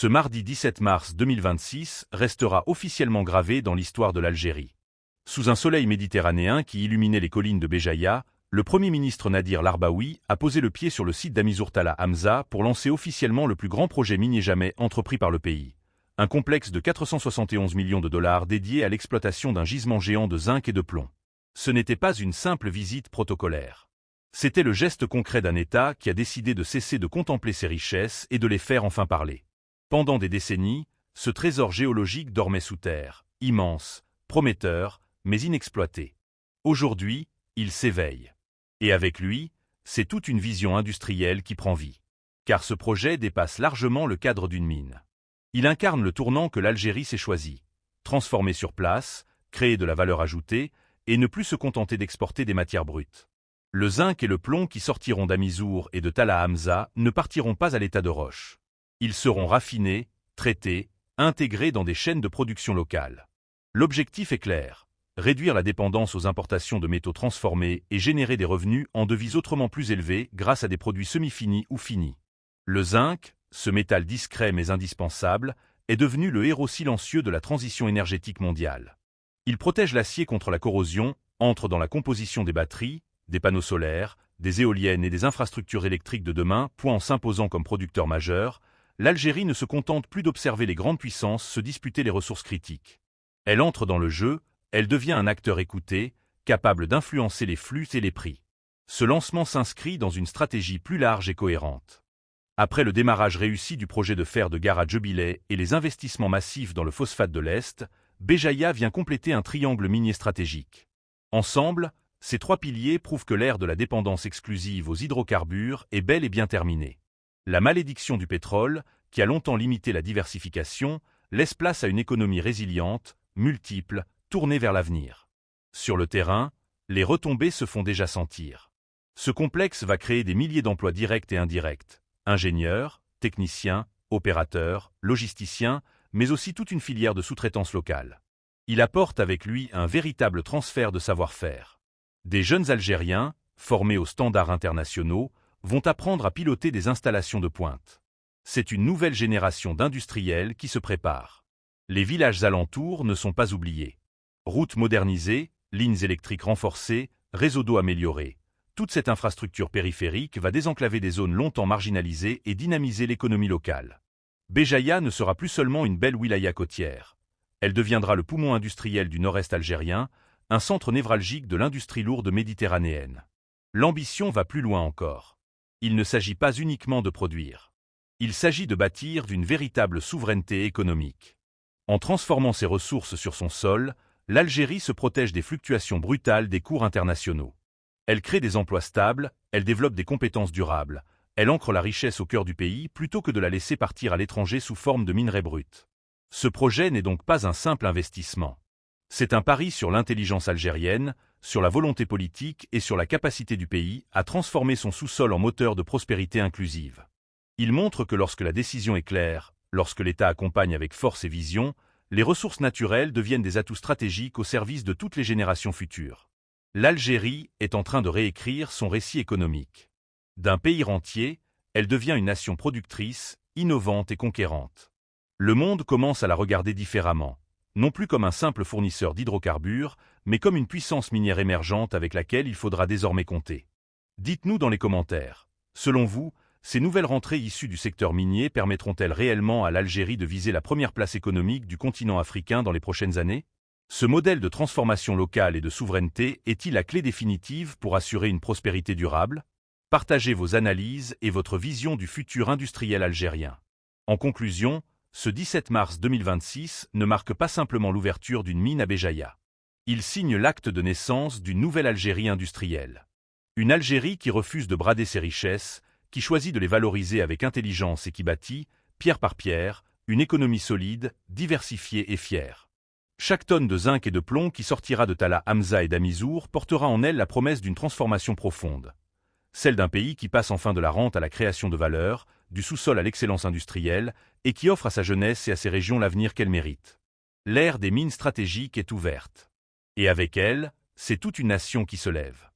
Ce mardi 17 mars 2026 restera officiellement gravé dans l'histoire de l'Algérie. Sous un soleil méditerranéen qui illuminait les collines de Béjaïa, le Premier ministre Nadir Larbaoui a posé le pied sur le site d'Amizour Talla Hamza pour lancer officiellement le plus grand projet minier jamais entrepris par le pays. Un complexe de 471 millions de dollars dédié à l'exploitation d'un gisement géant de zinc et de plomb. Ce n'était pas une simple visite protocolaire. C'était le geste concret d'un État qui a décidé de cesser de contempler ses richesses et de les faire enfin parler. Pendant des décennies, ce trésor géologique dormait sous terre, immense, prometteur, mais inexploité. Aujourd'hui, il s'éveille. Et avec lui, c'est toute une vision industrielle qui prend vie. Car ce projet dépasse largement le cadre d'une mine. Il incarne le tournant que l'Algérie s'est choisi. Transformer sur place, créer de la valeur ajoutée, et ne plus se contenter d'exporter des matières brutes. Le zinc et le plomb qui sortiront d'Amizour et de Talla Hamza ne partiront pas à l'état de roche. Ils seront raffinés, traités, intégrés dans des chaînes de production locales. L'objectif est clair, réduire la dépendance aux importations de métaux transformés et générer des revenus en devises autrement plus élevées grâce à des produits semi-finis ou finis. Le zinc, ce métal discret mais indispensable, est devenu le héros silencieux de la transition énergétique mondiale. Il protège l'acier contre la corrosion, entre dans la composition des batteries, des panneaux solaires, des éoliennes et des infrastructures électriques de demain, point en s'imposant comme producteur majeur. L'Algérie ne se contente plus d'observer les grandes puissances se disputer les ressources critiques. Elle entre dans le jeu, elle devient un acteur écouté, capable d'influencer les flux et les prix. Ce lancement s'inscrit dans une stratégie plus large et cohérente. Après le démarrage réussi du projet de fer de gare à Djebileh et les investissements massifs dans le phosphate de l'Est, Béjaïa vient compléter un triangle minier stratégique. Ensemble, ces trois piliers prouvent que l'ère de la dépendance exclusive aux hydrocarbures est bel et bien terminée. La malédiction du pétrole, qui a longtemps limité la diversification, laisse place à une économie résiliente, multiple, tournée vers l'avenir. Sur le terrain, les retombées se font déjà sentir. Ce complexe va créer des milliers d'emplois directs et indirects, ingénieurs, techniciens, opérateurs, logisticiens, mais aussi toute une filière de sous-traitance locale. Il apporte avec lui un véritable transfert de savoir-faire. Des jeunes Algériens, formés aux standards internationaux, vont apprendre à piloter des installations de pointe. C'est une nouvelle génération d'industriels qui se prépare. Les villages alentours ne sont pas oubliés. Routes modernisées, lignes électriques renforcées, réseaux d'eau améliorés. Toute cette infrastructure périphérique va désenclaver des zones longtemps marginalisées et dynamiser l'économie locale. Béjaïa ne sera plus seulement une belle wilaya côtière. Elle deviendra le poumon industriel du nord-est algérien, un centre névralgique de l'industrie lourde méditerranéenne. L'ambition va plus loin encore. Il ne s'agit pas uniquement de produire. Il s'agit de bâtir une véritable souveraineté économique. En transformant ses ressources sur son sol, l'Algérie se protège des fluctuations brutales des cours internationaux. Elle crée des emplois stables, elle développe des compétences durables, elle ancre la richesse au cœur du pays plutôt que de la laisser partir à l'étranger sous forme de minerais bruts. Ce projet n'est donc pas un simple investissement. C'est un pari sur l'intelligence algérienne, sur la volonté politique et sur la capacité du pays à transformer son sous-sol en moteur de prospérité inclusive. Il montre que lorsque la décision est claire, lorsque l'État accompagne avec force et vision, les ressources naturelles deviennent des atouts stratégiques au service de toutes les générations futures. L'Algérie est en train de réécrire son récit économique. D'un pays rentier, elle devient une nation productrice, innovante et conquérante. Le monde commence à la regarder différemment, non plus comme un simple fournisseur d'hydrocarbures, mais comme une puissance minière émergente avec laquelle il faudra désormais compter. Dites-nous dans les commentaires, selon vous, ces nouvelles rentrées issues du secteur minier permettront-elles réellement à l'Algérie de viser la première place économique du continent africain dans les prochaines années? Ce modèle de transformation locale et de souveraineté est-il la clé définitive pour assurer une prospérité durable? Partagez vos analyses et votre vision du futur industriel algérien. En conclusion, ce 17 mars 2026 ne marque pas simplement l'ouverture d'une mine à Béjaïa. Il signe l'acte de naissance d'une nouvelle Algérie industrielle. Une Algérie qui refuse de brader ses richesses, qui choisit de les valoriser avec intelligence et qui bâtit, pierre par pierre, une économie solide, diversifiée et fière. Chaque tonne de zinc et de plomb qui sortira de Talla Hamza et d'Amizour portera en elle la promesse d'une transformation profonde. Celle d'un pays qui passe enfin de la rente à la création de valeur, du sous-sol à l'excellence industrielle, et qui offre à sa jeunesse et à ses régions l'avenir qu'elle mérite. L'ère des mines stratégiques est ouverte. Et avec elle, c'est toute une nation qui se lève.